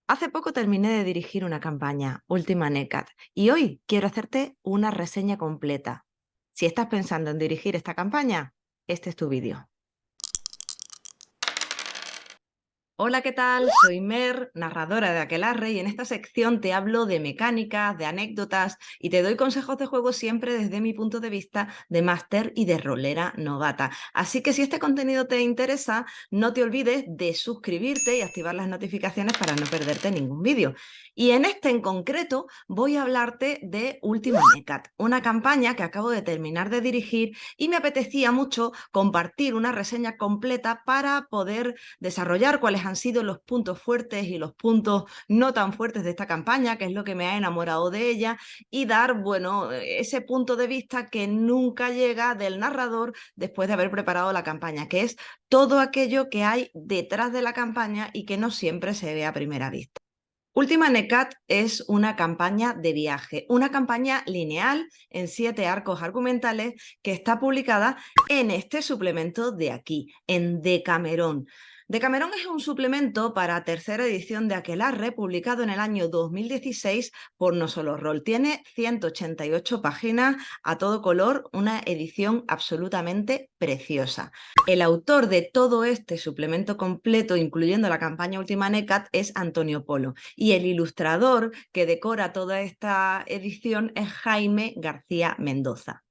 Hace poco terminé de dirigir una campaña, Última NECAT, y hoy quiero hacerte una reseña completa. Si estás pensando en dirigir esta campaña, este es tu vídeo. Hola, ¿qué tal? Soy Mer, narradora de Aquelarre, y en esta sección te hablo de mecánicas, de anécdotas y te doy consejos de juego siempre desde mi punto de vista de máster y de rolera novata. Así que si este contenido te interesa, no te olvides de suscribirte y activar las notificaciones para no perderte ningún vídeo. Y en este en concreto voy a hablarte de Última NECAT, una campaña que acabo de terminar de dirigir y me apetecía mucho compartir una reseña completa para poder desarrollar cuáles han sido los puntos fuertes y los puntos no tan fuertes de esta campaña, que es lo que me ha enamorado de ella, y dar, bueno, ese punto de vista que nunca llega del narrador después de haber preparado la campaña, que es todo aquello que hay detrás de la campaña y que no siempre se ve a primera vista. Última NECAT es una campaña de viaje, una campaña lineal en 7 arcos argumentales que está publicada en este suplemento de aquí, en Decamerón. Decamerón es un suplemento para tercera edición de Aquelarre, publicado en el año 2016 por No Solo Roll. Tiene 188 páginas a todo color, una edición absolutamente preciosa. El autor de todo este suplemento completo, incluyendo la campaña Última NECAT, es Antonio Polo. Y el ilustrador que decora toda esta edición es Jaime García Mendoza.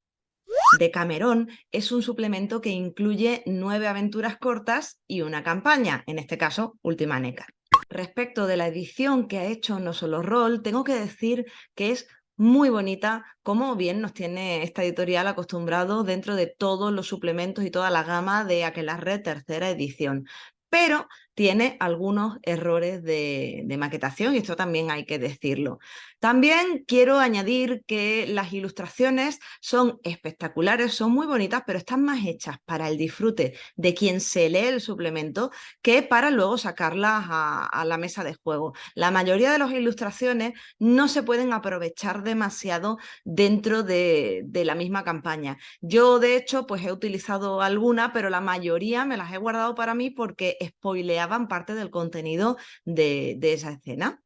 Decamerón es un suplemento que incluye 9 aventuras cortas y una campaña, en este caso, Última NECAT. Respecto de la edición que ha hecho No Solo Roll, tengo que decir que es muy bonita, como bien nos tiene esta editorial acostumbrado dentro de todos los suplementos y toda la gama de Aquelarre tercera edición. Pero tiene algunos errores de maquetación y esto también hay que decirlo. También quiero añadir que las ilustraciones son espectaculares, son muy bonitas, pero están más hechas para el disfrute de quien se lee el suplemento que para luego sacarlas a la mesa de juego. La mayoría de las ilustraciones no se pueden aprovechar demasiado dentro de la misma campaña. Yo, de hecho, pues he utilizado alguna, pero la mayoría me las he guardado para mí porque spoileaban parte del contenido de esa escena.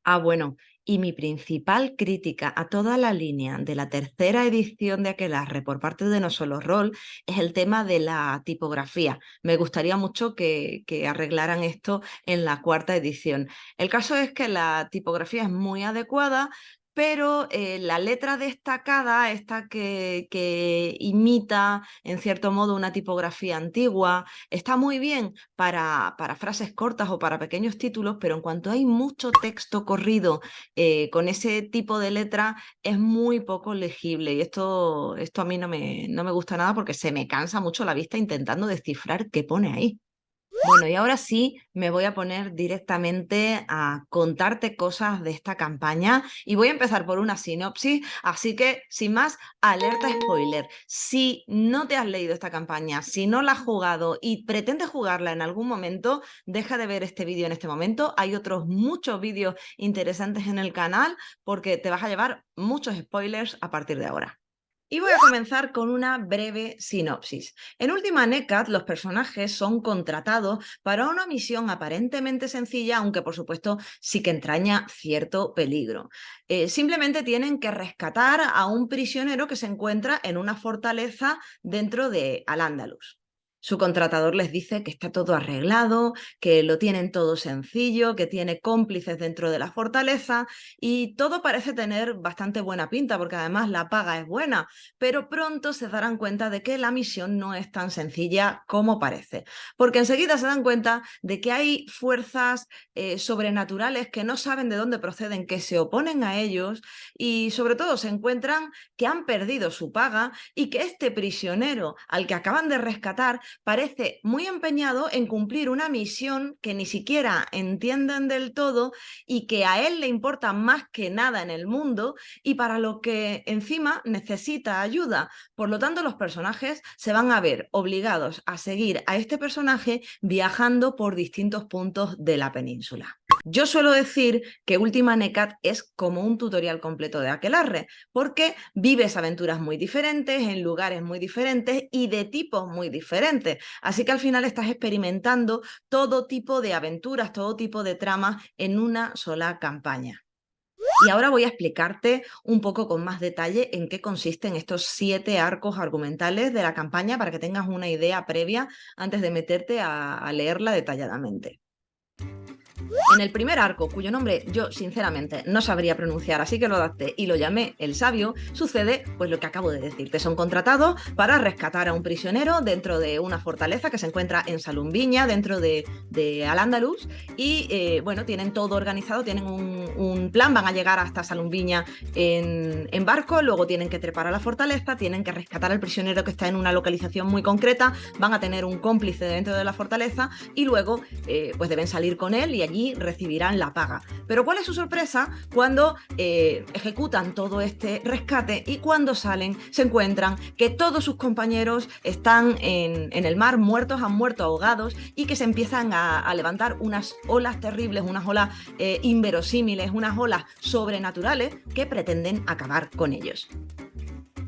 Ah, bueno, y mi principal crítica a toda la línea de la tercera edición de Aquelarre por parte de No Solo Roll es el tema de la tipografía. Me gustaría mucho que arreglaran esto en la cuarta edición. El caso es que la tipografía es muy adecuada, pero la letra destacada, esta que imita en cierto modo una tipografía antigua, está muy bien para frases cortas o para pequeños títulos, pero en cuanto hay mucho texto corrido con ese tipo de letra, es muy poco legible. Y esto a mí no me gusta nada porque se me cansa mucho la vista intentando descifrar qué pone ahí. Bueno, y ahora sí me voy a poner directamente a contarte cosas de esta campaña y voy a empezar por una sinopsis, así que sin más, alerta spoiler. Si no te has leído esta campaña, si no la has jugado y pretendes jugarla en algún momento, deja de ver este vídeo en este momento. Hay otros muchos vídeos interesantes en el canal porque te vas a llevar muchos spoilers a partir de ahora. Y voy a comenzar con una breve sinopsis. En Última NECAT, los personajes son contratados para una misión aparentemente sencilla, aunque por supuesto sí que entraña cierto peligro. Simplemente tienen que rescatar a un prisionero que se encuentra en una fortaleza dentro de Al-Ándalus. Su contratador les dice que está todo arreglado, que lo tienen todo sencillo, que tiene cómplices dentro de la fortaleza y todo parece tener bastante buena pinta porque además la paga es buena, pero pronto se darán cuenta de que la misión no es tan sencilla como parece, porque enseguida se dan cuenta de que hay fuerzas sobrenaturales que no saben de dónde proceden, que se oponen a ellos y sobre todo se encuentran que han perdido su paga y que este prisionero al que acaban de rescatar parece muy empeñado en cumplir una misión que ni siquiera entienden del todo y que a él le importa más que nada en el mundo y para lo que encima necesita ayuda. Por lo tanto, los personajes se van a ver obligados a seguir a este personaje viajando por distintos puntos de la península. Yo suelo decir que Última NECAD es como un tutorial completo de Aquelarre, porque vives aventuras muy diferentes, en lugares muy diferentes y de tipos muy diferentes. Así que al final estás experimentando todo tipo de aventuras, todo tipo de tramas en una sola campaña. Y ahora voy a explicarte un poco con más detalle en qué consisten estos 7 arcos argumentales de la campaña para que tengas una idea previa antes de meterte a leerla detalladamente. En el primer arco, cuyo nombre yo sinceramente no sabría pronunciar, así que lo adapté y lo llamé El Sabio, sucede pues lo que acabo de decirte. Son contratados para rescatar a un prisionero dentro de una fortaleza que se encuentra en Salumbiña, dentro de Al-Ándalus, y bueno, tienen todo organizado, tienen un plan, van a llegar hasta Salumbiña en barco, luego tienen que trepar a la fortaleza, tienen que rescatar al prisionero que está en una localización muy concreta, van a tener un cómplice dentro de la fortaleza y luego pues deben salir con él y allí recibirán la paga. Pero ¿cuál es su sorpresa cuando ejecutan todo este rescate y cuando salen se encuentran que todos sus compañeros están en el mar muertos, han muerto ahogados y que se empiezan a levantar unas olas terribles, unas olas inverosímiles, unas olas sobrenaturales que pretenden acabar con ellos?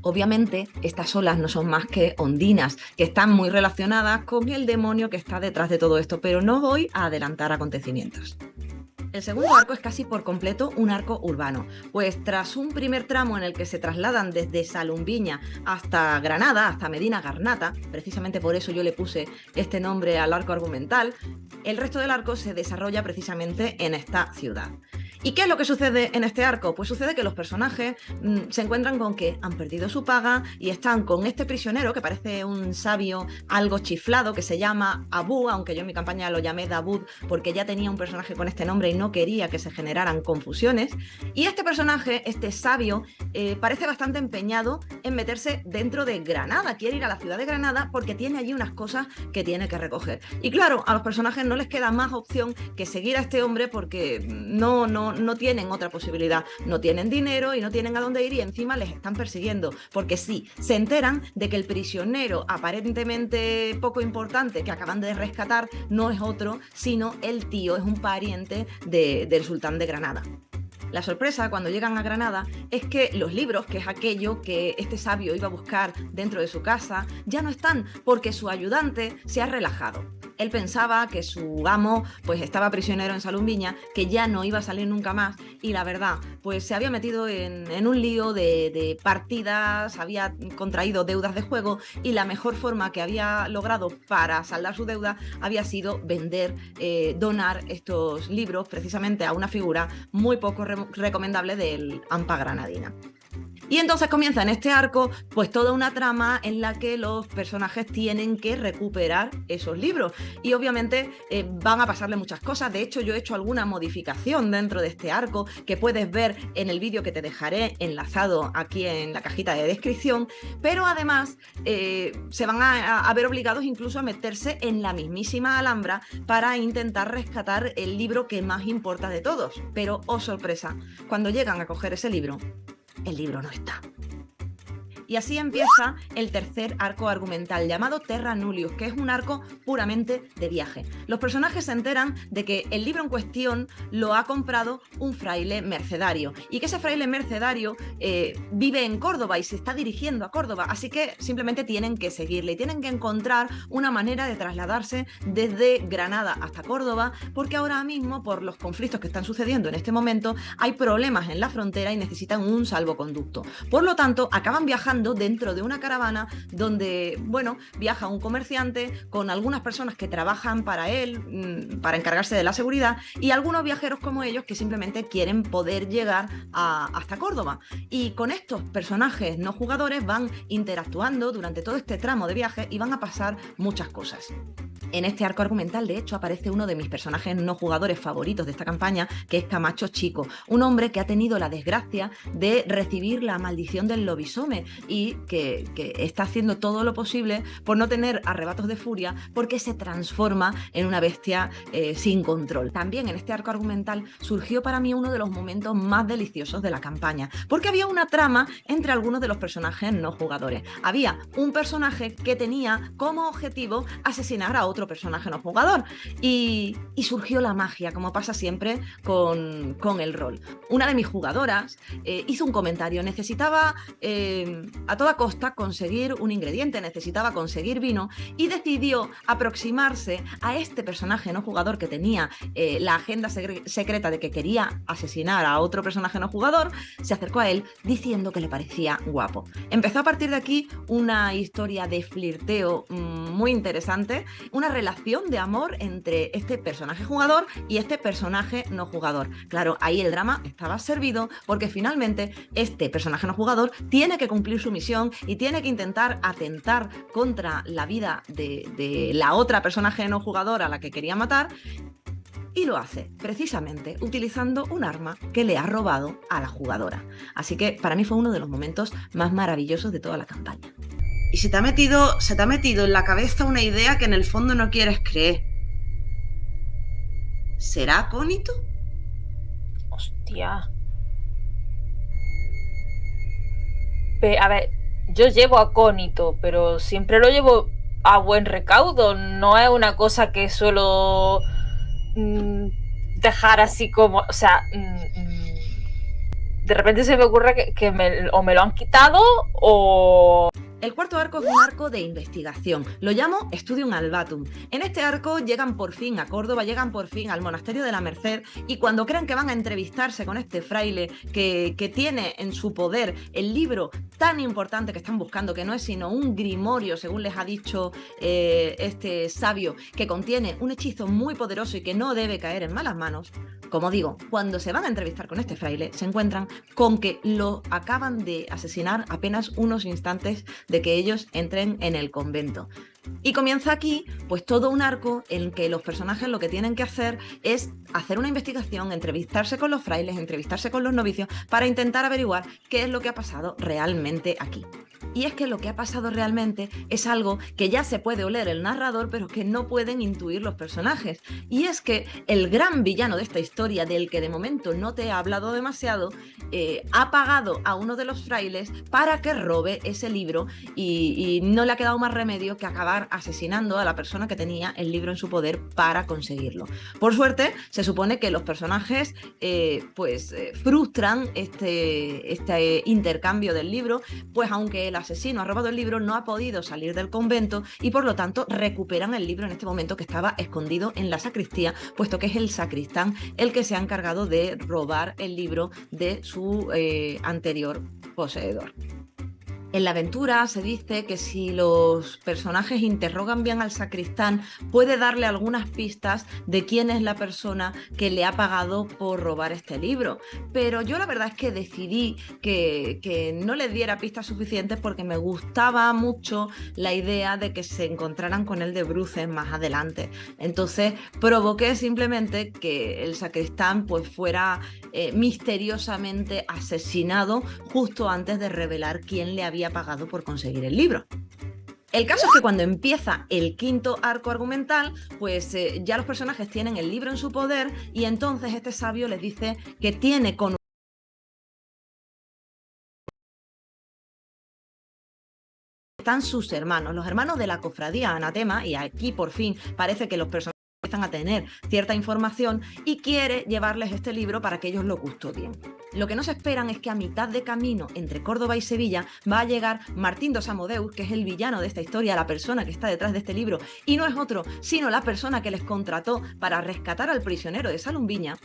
Obviamente, estas olas no son más que ondinas, que están muy relacionadas con el demonio que está detrás de todo esto, pero no voy a adelantar acontecimientos. El segundo arco es casi por completo un arco urbano, pues tras un primer tramo en el que se trasladan desde Salumbiña hasta Granada, hasta Medina Garnata, precisamente por eso yo le puse este nombre al arco argumental, el resto del arco se desarrolla precisamente en esta ciudad. ¿Y qué es lo que sucede en este arco? Pues sucede que los personajes se encuentran con que han perdido su paga y están con este prisionero que parece un sabio algo chiflado que se llama Abu, aunque yo en mi campaña lo llamé Dabud porque ya tenía un personaje con este nombre y no quería que se generaran confusiones. Y este personaje, este sabio, parece bastante empeñado en meterse dentro de Granada, quiere ir a la ciudad de Granada porque tiene allí unas cosas que tiene que recoger. Y claro, a los personajes no les queda más opción que seguir a este hombre porque no tienen otra posibilidad, no tienen dinero y no tienen a dónde ir y encima les están persiguiendo, porque sí, se enteran de que el prisionero aparentemente poco importante que acaban de rescatar no es otro, sino el tío, es un pariente del sultán de Granada. La sorpresa cuando llegan a Granada es que los libros, que es aquello que este sabio iba a buscar dentro de su casa, ya no están porque su ayudante se ha relajado. Él pensaba que su amo pues estaba prisionero en Salumbiña, que ya no iba a salir nunca más y la verdad pues se había metido en un lío de partidas, había contraído deudas de juego y la mejor forma que había logrado para saldar su deuda había sido vender, donar estos libros precisamente a una figura muy poco recomendable del AMPA granadina. Y entonces comienza en este arco pues toda una trama en la que los personajes tienen que recuperar esos libros y obviamente van a pasarle muchas cosas. De hecho, yo he hecho alguna modificación dentro de este arco que puedes ver en el vídeo que te dejaré enlazado aquí en la cajita de descripción, pero además se van a ver obligados incluso a meterse en la mismísima Alhambra para intentar rescatar el libro que más importa de todos. Pero, oh sorpresa, cuando llegan a coger ese libro, el libro no está. Y así empieza el tercer arco argumental, llamado Terra Nullius, que es un arco puramente de viaje. Los personajes se enteran de que el libro en cuestión lo ha comprado un fraile mercedario y que ese fraile mercedario vive en Córdoba y se está dirigiendo a Córdoba, así que simplemente tienen que seguirle y tienen que encontrar una manera de trasladarse desde Granada hasta Córdoba, porque ahora mismo, por los conflictos que están sucediendo en este momento, hay problemas en la frontera y necesitan un salvoconducto. Por lo tanto, acaban viajando dentro de una caravana donde, bueno, viaja un comerciante con algunas personas que trabajan para él, para encargarse de la seguridad, y algunos viajeros como ellos que simplemente quieren poder llegar hasta Córdoba. Y con estos personajes no jugadores van interactuando durante todo este tramo de viaje y van a pasar muchas cosas. En este arco argumental, de hecho, aparece uno de mis personajes no jugadores favoritos de esta campaña, que es Camacho Chico, un hombre que ha tenido la desgracia de recibir la maldición del lobisome y que está haciendo todo lo posible por no tener arrebatos de furia porque se transforma en una bestia sin control. También en este arco argumental surgió para mí uno de los momentos más deliciosos de la campaña, porque había una trama entre algunos de los personajes no jugadores. Había un personaje que tenía como objetivo asesinar a otro otro personaje no jugador. Y surgió la magia, como pasa siempre con el rol. Una de mis jugadoras hizo un comentario, necesitaba a toda costa conseguir un ingrediente, necesitaba conseguir vino, y decidió aproximarse a este personaje no jugador que tenía la agenda secreta de que quería asesinar a otro personaje no jugador. Se acercó a él diciendo que le parecía guapo. Empezó a partir de aquí una historia de flirteo muy interesante, una relación de amor entre este personaje jugador y este personaje no jugador. Claro, ahí el drama estaba servido, porque finalmente este personaje no jugador tiene que cumplir su misión y tiene que intentar atentar contra la vida de la otra personaje no jugador a la que quería matar, y lo hace precisamente utilizando un arma que le ha robado a la jugadora. Así que para mí fue uno de los momentos más maravillosos de toda la campaña. Y se te ha metido en la cabeza una idea que en el fondo no quieres creer. ¿Será acónito? Hostia. A ver, yo llevo acónito, pero siempre lo llevo a buen recaudo. No es una cosa que suelo dejar así como... O sea, de repente se me ocurre que o me lo han quitado o... El cuarto arco es un arco de investigación, lo llamo Studium Albatum. En este arco llegan por fin a Córdoba, llegan por fin al monasterio de la Merced, y cuando creen que van a entrevistarse con este fraile que tiene en su poder el libro tan importante que están buscando, que no es sino un grimorio, según les ha dicho este sabio, que contiene un hechizo muy poderoso y que no debe caer en malas manos, como digo, cuando se van a entrevistar con este fraile, se encuentran con que lo acaban de asesinar apenas unos instantes de que ellos entren en el convento. Y comienza aquí pues todo un arco en que los personajes lo que tienen que hacer es hacer una investigación, entrevistarse con los frailes, entrevistarse con los novicios, para intentar averiguar qué es lo que ha pasado realmente aquí. Y es que lo que ha pasado realmente es algo que ya se puede oler el narrador, pero que no pueden intuir los personajes. Y es que el gran villano de esta historia, del que de momento no te he hablado demasiado, ha pagado a uno de los frailes para que robe ese libro, y no le ha quedado más remedio que acabar asesinando a la persona que tenía el libro en su poder para conseguirlo. Por suerte, se supone que los personajes frustran este intercambio del libro, pues aunque el asesino ha robado el libro, no ha podido salir del convento, y por lo tanto recuperan el libro en este momento, que estaba escondido en la sacristía, puesto que es el sacristán el que se ha encargado de robar el libro de su anterior poseedor. En la aventura se dice que si los personajes interrogan bien al sacristán, puede darle algunas pistas de quién es la persona que le ha pagado por robar este libro. Pero yo la verdad es que decidí que no les diera pistas suficientes, porque me gustaba mucho la idea de que se encontraran con el de bruces más adelante. Entonces provoqué simplemente que el sacristán pues fuera misteriosamente asesinado justo antes de revelar quién le había pagado por conseguir el libro. El caso es que cuando empieza el quinto arco argumental, pues ya los personajes tienen el libro en su poder, y entonces este sabio les dice que tiene con están sus hermanos, los hermanos de la cofradía Anatema, y aquí por fin parece que los personajes empiezan a tener cierta información, y quiere llevarles este libro para que ellos lo custodien. Lo que no se esperan es que a mitad de camino entre Córdoba y Sevilla va a llegar Martín dos Amodeus, que es el villano de esta historia, la persona que está detrás de este libro, y no es otro sino la persona que les contrató para rescatar al prisionero de Salumbiña,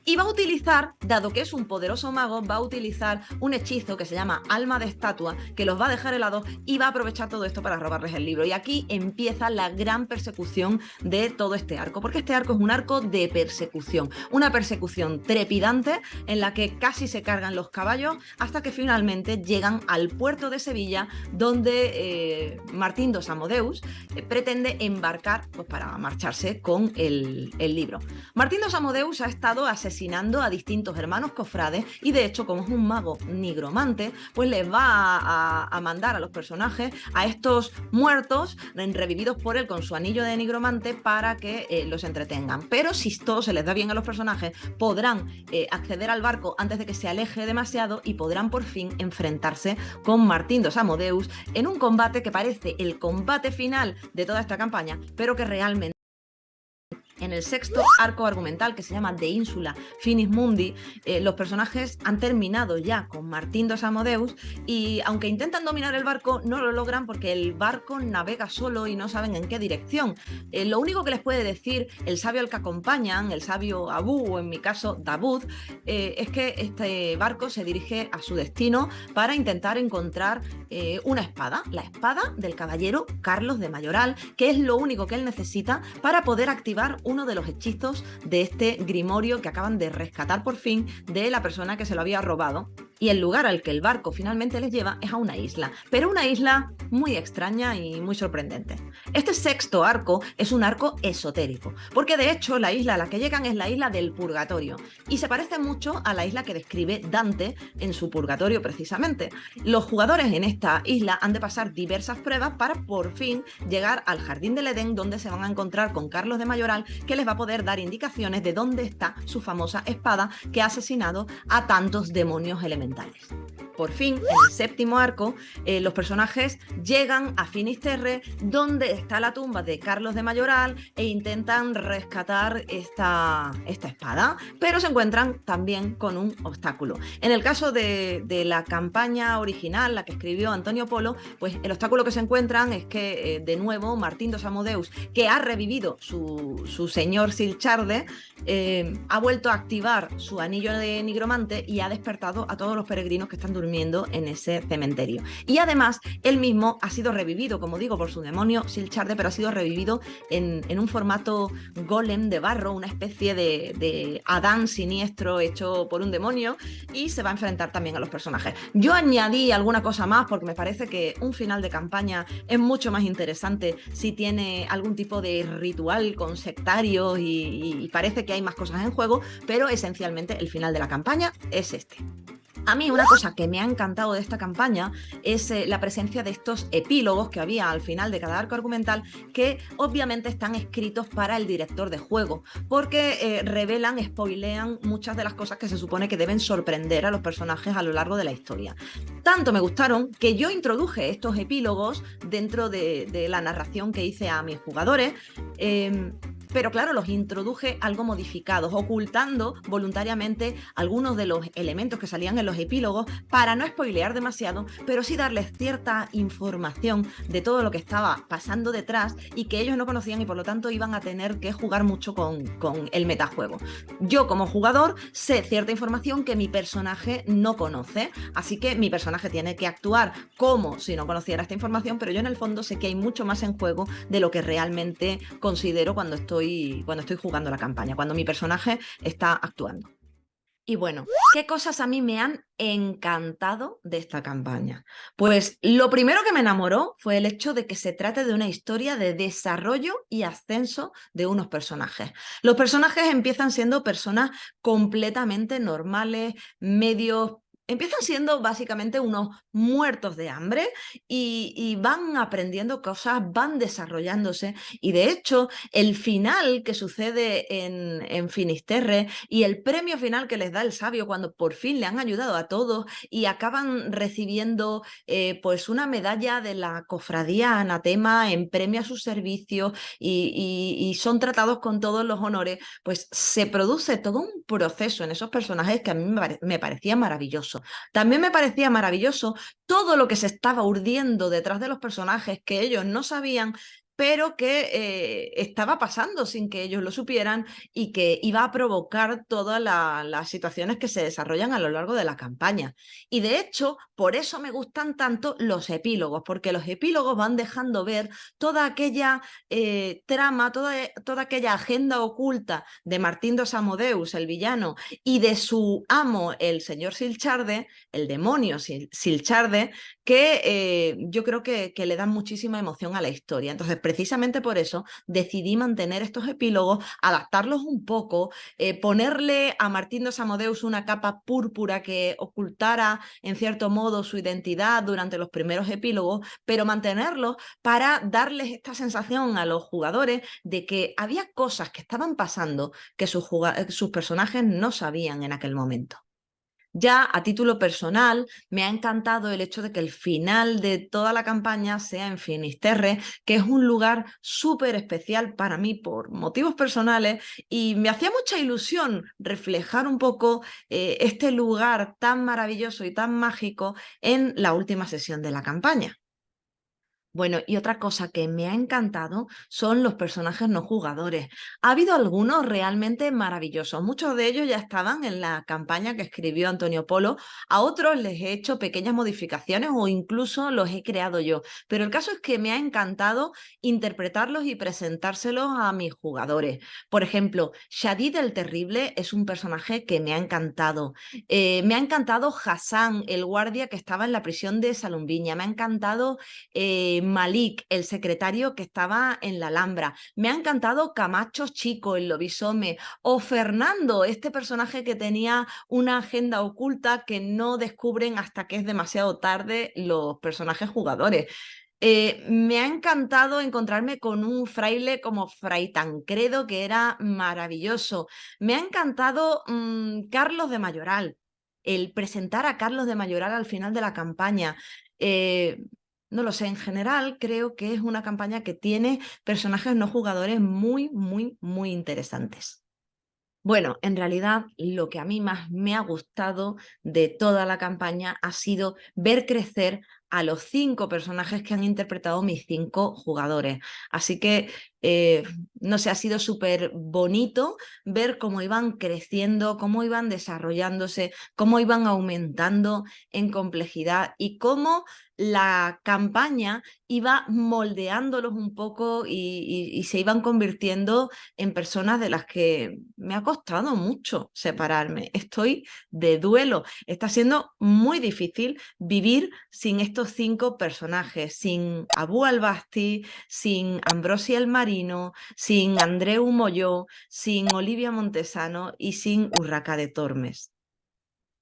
y va a utilizar, dado que es un poderoso mago, va a utilizar un hechizo que se llama Alma de Estatua, que los va a dejar helados, y va a aprovechar todo esto para robarles el libro. Y aquí empieza la gran persecución de todo este arco, porque este arco es un arco de persecución, una persecución trepidante en la que casi se cargan los caballos, hasta que finalmente llegan al puerto de Sevilla, donde Martín dos Amodeus pretende embarcar pues, para marcharse con el libro. Martín dos Amodeus ha estado asesinando a distintos hermanos cofrades, y de hecho, como es un mago nigromante, pues les va a mandar a los personajes a estos muertos revividos por él con su anillo de nigromante para que los entretengan. Pero si todo se les da bien a los personajes, podrán acceder al barco antes de de que se aleje demasiado y podrán por fin enfrentarse con Martín dos Amodeus en un combate que parece el combate final de toda esta campaña, pero que realmente en el sexto arco argumental, que se llama De Insula Finis Mundi, los personajes han terminado ya con Martín dos Amodeus y aunque intentan dominar el barco, no lo logran porque el barco navega solo y no saben en qué dirección. Lo único que les puede decir el sabio al que acompañan, el sabio Abu, o en mi caso Dabud, es que este barco se dirige a su destino para intentar encontrar una espada, la espada del caballero Carlos de Mayoral, que es lo único que él necesita para poder activar uno de los hechizos de este grimorio que acaban de rescatar por fin de la persona que se lo había robado. Y el lugar al que el barco finalmente les lleva es a una isla, pero una isla muy extraña y muy sorprendente. Este sexto arco es un arco esotérico, porque de hecho la isla a la que llegan es la isla del Purgatorio, y se parece mucho a la isla que describe Dante en su Purgatorio precisamente. Los jugadores en esta isla han de pasar diversas pruebas para por fin llegar al Jardín del Edén, donde se van a encontrar con Carlos de Mayoral, que les va a poder dar indicaciones de dónde está su famosa espada que ha asesinado a tantos demonios elementales. Por fin, en el séptimo arco, los personajes llegan a Finisterre, donde está la tumba de Carlos de Mayoral, e intentan rescatar esta espada, pero se encuentran también con un obstáculo. En el caso de la campaña original, la que escribió Antonio Polo, pues el obstáculo que se encuentran es que, de nuevo, Martín dos Amodeus, que ha revivido su señor Silcharde, ha vuelto a activar su anillo de nigromante y ha despertado a todos los peregrinos que están durmiendo en ese cementerio. Y además, él mismo ha sido revivido, como digo, por su demonio Silcharde, pero ha sido revivido en un formato golem de barro, una especie de Adán siniestro hecho por un demonio, y se va a enfrentar también a los personajes. Yo añadí alguna cosa más porque me parece que un final de campaña es mucho más interesante si tiene algún tipo de ritual con sectarios y parece que hay más cosas en juego, pero esencialmente el final de la campaña es este. A mí una cosa que me ha encantado de esta campaña es la presencia de estos epílogos que había al final de cada arco argumental, que obviamente están escritos para el director de juego, porque revelan, spoilean muchas de las cosas que se supone que deben sorprender a los personajes a lo largo de la historia. Tanto me gustaron que yo introduje estos epílogos dentro de la narración que hice a mis jugadores, pero claro, los introduje algo modificados, ocultando voluntariamente algunos de los elementos que salían en los epílogos para no spoilear demasiado, pero sí darles cierta información de todo lo que estaba pasando detrás y que ellos no conocían, y por lo tanto iban a tener que jugar mucho con el metajuego. Yo como jugador sé cierta información que mi personaje no conoce, así que mi personaje tiene que actuar como si no conociera esta información, pero yo en el fondo sé que hay mucho más en juego de lo que realmente considero cuando estoy jugando la campaña, cuando mi personaje está actuando. Y bueno, ¿qué cosas a mí me han encantado de esta campaña? Pues lo primero que me enamoró fue el hecho de que se trate de una historia de desarrollo y ascenso de unos personajes. Los personajes empiezan siendo personas completamente normales, medios. Empiezan siendo básicamente unos muertos de hambre y van aprendiendo cosas, van desarrollándose, y de hecho el final que sucede en Finisterre y el premio final que les da el sabio cuando por fin le han ayudado a todos y acaban recibiendo pues una medalla de la cofradía Anatema en premio a sus servicios y son tratados con todos los honores, pues se produce todo un proceso en esos personajes que a mí me parecía maravilloso. También me parecía maravilloso todo lo que se estaba urdiendo detrás de los personajes que ellos no sabían, pero que estaba pasando sin que ellos lo supieran y que iba a provocar todas las situaciones que se desarrollan a lo largo de la campaña. Y de hecho, por eso me gustan tanto los epílogos, porque los epílogos van dejando ver toda aquella trama, toda aquella agenda oculta de Martín dos Amodeus, el villano, y de su amo, el señor Silcharde, el demonio Silcharde, que yo creo que le dan muchísima emoción a la historia. Entonces, precisamente por eso decidí mantener estos epílogos, adaptarlos un poco, ponerle a Martín dos Amodeus una capa púrpura que ocultara en cierto modo su identidad durante los primeros epílogos, pero mantenerlos para darles esta sensación a los jugadores de que había cosas que estaban pasando que sus personajes no sabían en aquel momento. Ya a título personal, me ha encantado el hecho de que el final de toda la campaña sea en Finisterre, que es un lugar súper especial para mí por motivos personales y me hacía mucha ilusión reflejar un poco este lugar tan maravilloso y tan mágico en la última sesión de la campaña. Bueno, y otra cosa que me ha encantado son los personajes no jugadores. Ha habido algunos realmente maravillosos. Muchos de ellos ya estaban en la campaña que escribió Antonio Polo. A otros les he hecho pequeñas modificaciones o incluso los he creado yo. Pero el caso es que me ha encantado interpretarlos y presentárselos a mis jugadores. Por ejemplo, Shadid el Terrible es un personaje que me ha encantado. Me ha encantado Hassan, el guardia que estaba en la prisión de Salumbiña. Me ha encantado Malik, el secretario que estaba en la Alhambra. Me ha encantado Camacho Chico, el lobisome, o Fernando, este personaje que tenía una agenda oculta que no descubren hasta que es demasiado tarde los personajes jugadores. Me ha encantado encontrarme con un fraile como Fray Tancredo, que era maravilloso. Me ha encantado Carlos de Mayoral, el presentar a Carlos de Mayoral al final de la campaña. Eh, no lo sé, en general creo que es una campaña que tiene personajes no jugadores muy, muy, muy interesantes. Bueno, en realidad lo que a mí más me ha gustado de toda la campaña ha sido ver crecer a los 5 personajes que han interpretado mis 5 jugadores. Así que, no sé, ha sido súper bonito ver cómo iban creciendo, cómo iban desarrollándose, cómo iban aumentando en complejidad y cómo la campaña iba moldeándolos un poco y se iban convirtiendo en personas de las que me ha costado mucho separarme. Estoy de duelo. Está siendo muy difícil vivir sin estos 5 personajes, sin Abu Albasti, sin Ambrosia el Marino, sin Andreu Molló, sin Olivia Montesano y sin Urraca de Tormes.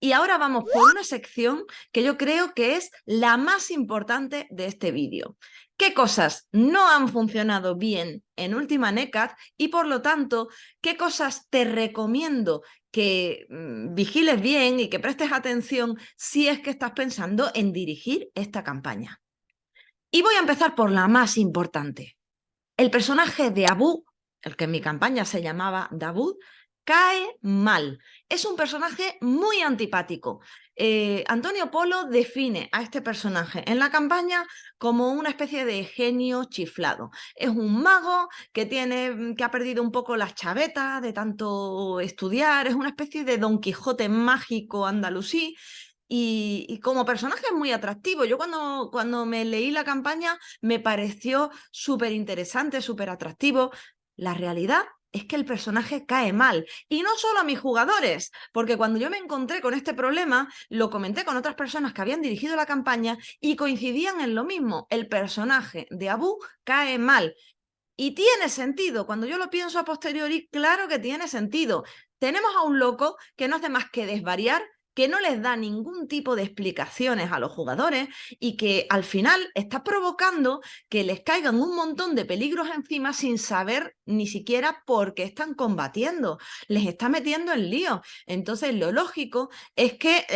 Y ahora vamos por una sección que yo creo que es la más importante de este vídeo. ¿Qué cosas no han funcionado bien en Última NECAD y por lo tanto, qué cosas te recomiendo que vigiles bien y que prestes atención si es que estás pensando en dirigir esta campaña? Y voy a empezar por la más importante. El personaje de Abu, el que en mi campaña se llamaba Davud, cae mal. Es un personaje muy antipático. Antonio Polo define a este personaje en la campaña como una especie de genio chiflado. Es un mago que ha perdido un poco las chavetas de tanto estudiar, es una especie de Don Quijote mágico andalusí. Y como personaje es muy atractivo. Yo cuando me leí la campaña me pareció súper interesante, súper atractivo. La realidad es que el personaje cae mal. Y no solo a mis jugadores, porque cuando yo me encontré con este problema, lo comenté con otras personas que habían dirigido la campaña y coincidían en lo mismo. El personaje de Abu cae mal. Y tiene sentido. Cuando yo lo pienso a posteriori, claro que tiene sentido. Tenemos a un loco que no hace más que desvariar, que no les da ningún tipo de explicaciones a los jugadores y que al final está provocando que les caigan un montón de peligros encima sin saber ni siquiera por qué están combatiendo. Les está metiendo en lío. Entonces, lo lógico es que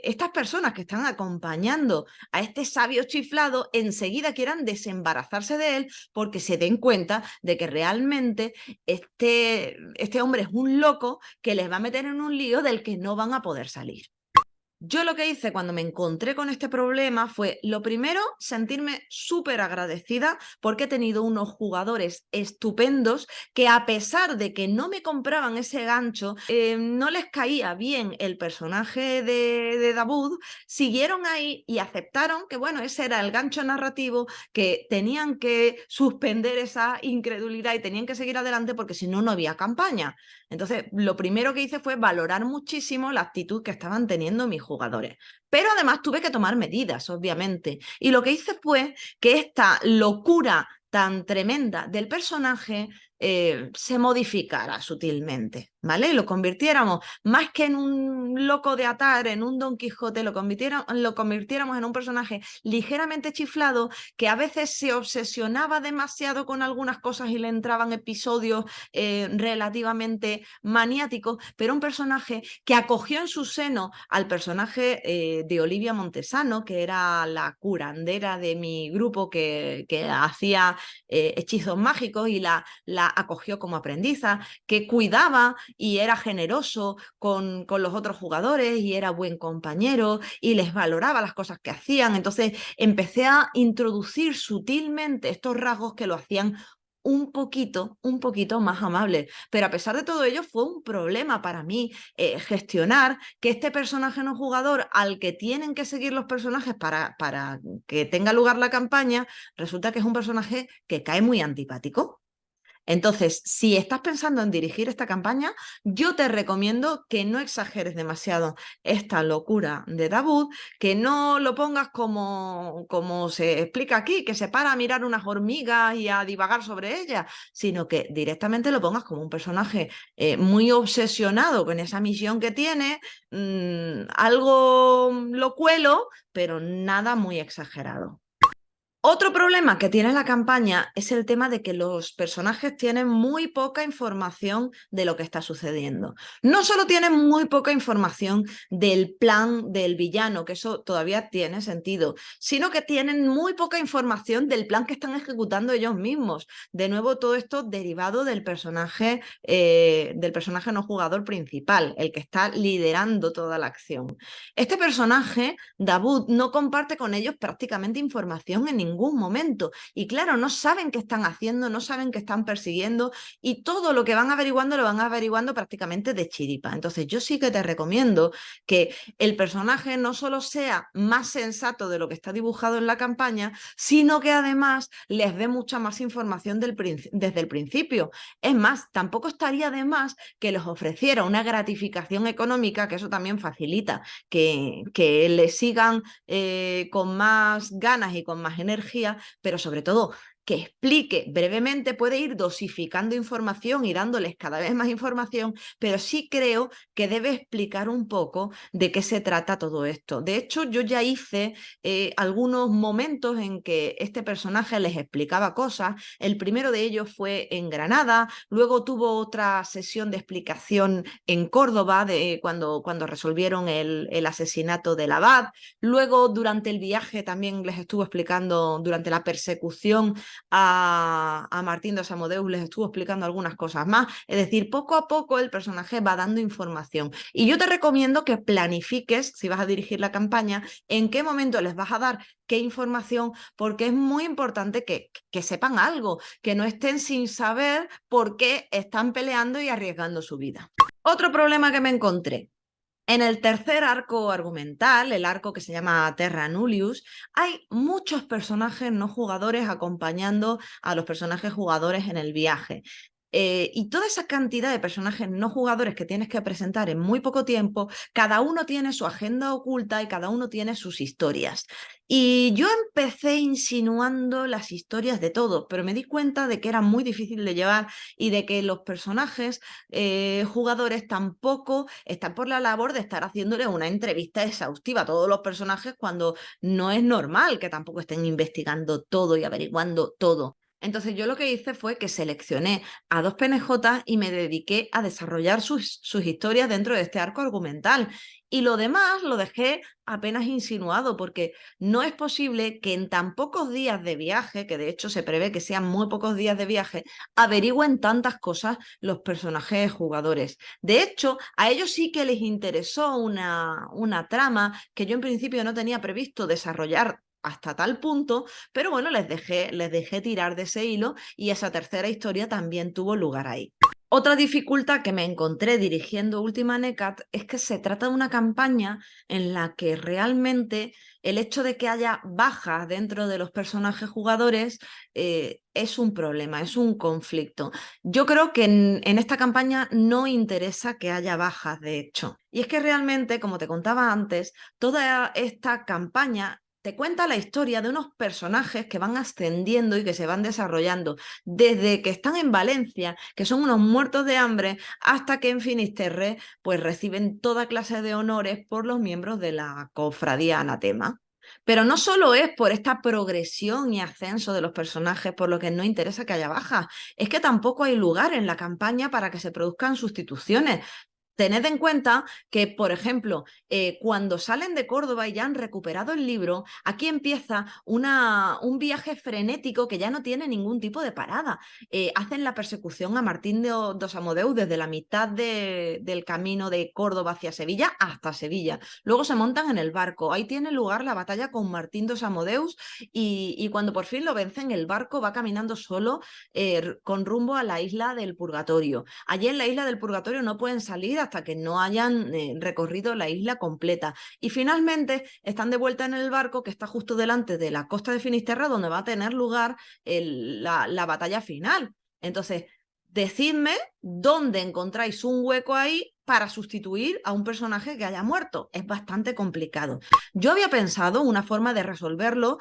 estas personas que están acompañando a este sabio chiflado enseguida quieran desembarazarse de él porque se den cuenta de que realmente este hombre es un loco que les va a meter en un lío del que no van a poder salir. Yo lo que hice cuando me encontré con este problema fue, lo primero, sentirme súper agradecida porque he tenido unos jugadores estupendos que a pesar de que no me compraban ese gancho, no les caía bien el personaje de Davud, siguieron ahí y aceptaron que, bueno, ese era el gancho narrativo, que tenían que suspender esa incredulidad y tenían que seguir adelante porque si no, no había campaña. Entonces, lo primero que hice fue valorar muchísimo la actitud que estaban teniendo mis jugadores. Pero además tuve que tomar medidas, obviamente. Y lo que hice fue que esta locura tan tremenda del personaje se modificara sutilmente, ¿vale? Y lo convirtiéramos, más que en un loco de atar, en un Don Quijote, lo convirtiéramos en un personaje ligeramente chiflado que a veces se obsesionaba demasiado con algunas cosas y le entraban episodios relativamente maniáticos, pero un personaje que acogió en su seno al personaje de Olivia Montesano, que era la curandera de mi grupo que hacía hechizos mágicos y la acogió como aprendiza, que cuidaba y era generoso con los otros jugadores y era buen compañero y les valoraba las cosas que hacían. Entonces empecé a introducir sutilmente estos rasgos que lo hacían un poquito más amable. Pero a pesar de todo ello, fue un problema para mí gestionar que este personaje no jugador al que tienen que seguir los personajes para que tenga lugar la campaña, resulta que es un personaje que cae muy antipático. Entonces, si estás pensando en dirigir esta campaña, yo te recomiendo que no exageres demasiado esta locura de Davud, que no lo pongas como se explica aquí, que se para a mirar unas hormigas y a divagar sobre ellas, sino que directamente lo pongas como un personaje muy obsesionado con esa misión que tiene, algo locuelo, pero nada muy exagerado. Otro problema que tiene la campaña es el tema de que los personajes tienen muy poca información de lo que está sucediendo. No solo tienen muy poca información del plan del villano, que eso todavía tiene sentido, sino que tienen muy poca información del plan que están ejecutando ellos mismos. De nuevo, todo esto derivado del personaje no jugador principal, el que está liderando toda la acción. Este personaje, Davud, no comparte con ellos prácticamente información en ningún momento. Y claro, no saben qué están haciendo, no saben qué están persiguiendo y todo lo que van averiguando lo van averiguando prácticamente de chiripa. Entonces yo sí que te recomiendo que el personaje no solo sea más sensato de lo que está dibujado en la campaña, sino que además les dé mucha más información desde el principio. Es más, tampoco estaría de más que les ofreciera una gratificación económica, que eso también facilita que le sigan con más ganas y con más energía, pero sobre todo que explique brevemente, puede ir dosificando información y dándoles cada vez más información, pero sí creo que debe explicar un poco de qué se trata todo esto. De hecho, yo ya hice algunos momentos en que este personaje les explicaba cosas. El primero de ellos fue en Granada, luego tuvo otra sesión de explicación en Córdoba cuando resolvieron el asesinato del abad. Luego, durante el viaje, también les estuvo explicando, durante la persecución a Martín de Samodeus, les estuvo explicando algunas cosas más. Es decir, poco a poco el personaje va dando información. Y yo te recomiendo que planifiques, si vas a dirigir la campaña, en qué momento les vas a dar qué información, porque es muy importante que sepan algo, que no estén sin saber por qué están peleando y arriesgando su vida. Otro problema que me encontré. En el tercer arco argumental, el arco que se llama Terra Nullius, hay muchos personajes no jugadores acompañando a los personajes jugadores en el viaje. Y toda esa cantidad de personajes no jugadores que tienes que presentar en muy poco tiempo, cada uno tiene su agenda oculta y cada uno tiene sus historias. Y yo empecé insinuando las historias de todos, pero me di cuenta de que era muy difícil de llevar y de que los personajes jugadores tampoco están por la labor de estar haciéndole una entrevista exhaustiva a todos los personajes cuando no es normal que tampoco estén investigando todo y averiguando todo. Entonces yo lo que hice fue que seleccioné a dos PNJ y me dediqué a desarrollar sus historias dentro de este arco argumental. Y lo demás lo dejé apenas insinuado, porque no es posible que en tan pocos días de viaje, que de hecho se prevé que sean muy pocos días de viaje, averigüen tantas cosas los personajes jugadores. De hecho, a ellos sí que les interesó una trama que yo en principio no tenía previsto desarrollar hasta tal punto, pero bueno, les dejé tirar de ese hilo y esa tercera historia también tuvo lugar ahí. Otra dificultad que me encontré dirigiendo Última NECAT es que se trata de una campaña en la que realmente el hecho de que haya bajas dentro de los personajes jugadores es un problema, es un conflicto. Yo creo que en esta campaña no interesa que haya bajas, de hecho. Y es que realmente, como te contaba antes, toda esta campaña te cuenta la historia de unos personajes que van ascendiendo y que se van desarrollando desde que están en Valencia, que son unos muertos de hambre, hasta que en Finisterre pues reciben toda clase de honores por los miembros de la cofradía Anatema. Pero no solo es por esta progresión y ascenso de los personajes por lo que no interesa que haya bajas, es que tampoco hay lugar en la campaña para que se produzcan sustituciones. Tened en cuenta que, por ejemplo, cuando salen de Córdoba y ya han recuperado el libro, aquí empieza un viaje frenético que ya no tiene ningún tipo de parada. Hacen la persecución a Martín de dos Amodeus desde la mitad del camino de Córdoba hacia Sevilla hasta Sevilla. Luego se montan en el barco. Ahí tiene lugar la batalla con Martín dos Amodeus y cuando por fin lo vencen, el barco va caminando solo con rumbo a la isla del Purgatorio. Allí en la isla del Purgatorio no pueden salir hasta que no hayan recorrido la isla completa. Y finalmente están de vuelta en el barco que está justo delante de la costa de Finisterre, donde va a tener lugar la batalla final. Entonces, decidme dónde encontráis un hueco ahí para sustituir a un personaje que haya muerto. Es bastante complicado. Yo había pensado una forma de resolverlo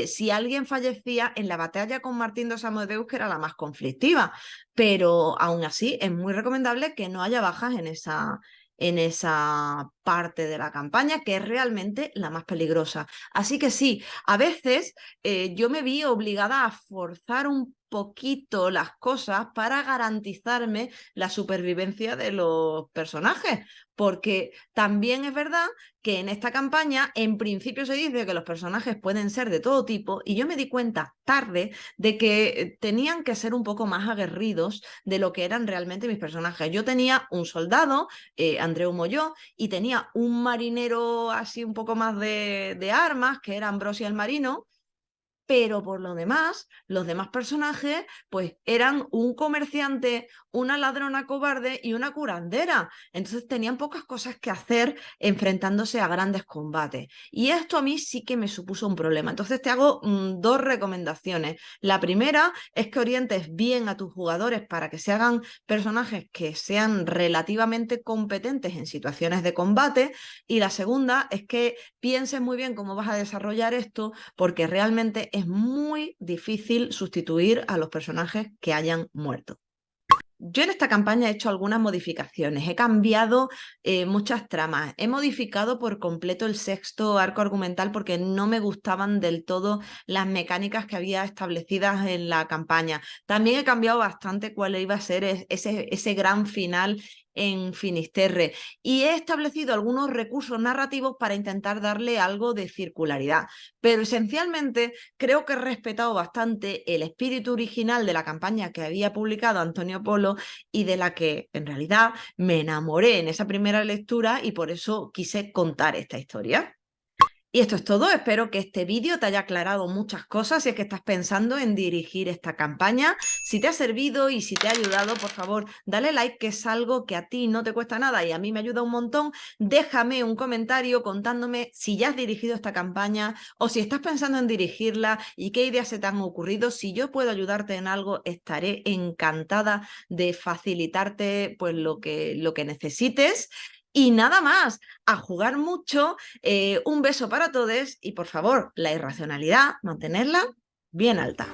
si alguien fallecía en la batalla con Martín dos Amodeus, que era la más conflictiva, pero aún así es muy recomendable que no haya bajas en esa parte de la campaña, que es realmente la más peligrosa. Así que sí, a veces yo me vi obligada a forzar un poquito las cosas para garantizarme la supervivencia de los personajes, porque también es verdad que en esta campaña en principio se dice que los personajes pueden ser de todo tipo y yo me di cuenta tarde de que tenían que ser un poco más aguerridos de lo que eran realmente mis personajes. Yo tenía un soldado, Andreu Molló, y tenía un marinero así un poco más de armas, que era Ambrosia el Marino, pero por lo demás, los demás personajes pues eran un comerciante, una ladrona cobarde y una curandera. Entonces tenían pocas cosas que hacer enfrentándose a grandes combates. Y esto a mí sí que me supuso un problema. Entonces te hago dos recomendaciones. La primera es que orientes bien a tus jugadores para que se hagan personajes que sean relativamente competentes en situaciones de combate. Y la segunda es que pienses muy bien cómo vas a desarrollar esto, porque realmente es muy difícil sustituir a los personajes que hayan muerto. Yo en esta campaña he hecho algunas modificaciones, he cambiado muchas tramas, he modificado por completo el sexto arco argumental porque no me gustaban del todo las mecánicas que había establecidas en la campaña. También he cambiado bastante cuál iba a ser ese gran final en Finisterre y he establecido algunos recursos narrativos para intentar darle algo de circularidad, pero esencialmente creo que he respetado bastante el espíritu original de la campaña que había publicado Antonio Polo y de la que en realidad me enamoré en esa primera lectura y por eso quise contar esta historia. Y esto es todo, espero que este vídeo te haya aclarado muchas cosas si es que estás pensando en dirigir esta campaña. Si te ha servido y si te ha ayudado, por favor, dale like, que es algo que a ti no te cuesta nada y a mí me ayuda un montón. Déjame un comentario contándome si ya has dirigido esta campaña o si estás pensando en dirigirla y qué ideas se te han ocurrido. Si yo puedo ayudarte en algo, estaré encantada de facilitarte pues lo que necesites. Y nada más, a jugar mucho, un beso para todos y por favor, la irracionalidad, mantenerla bien alta.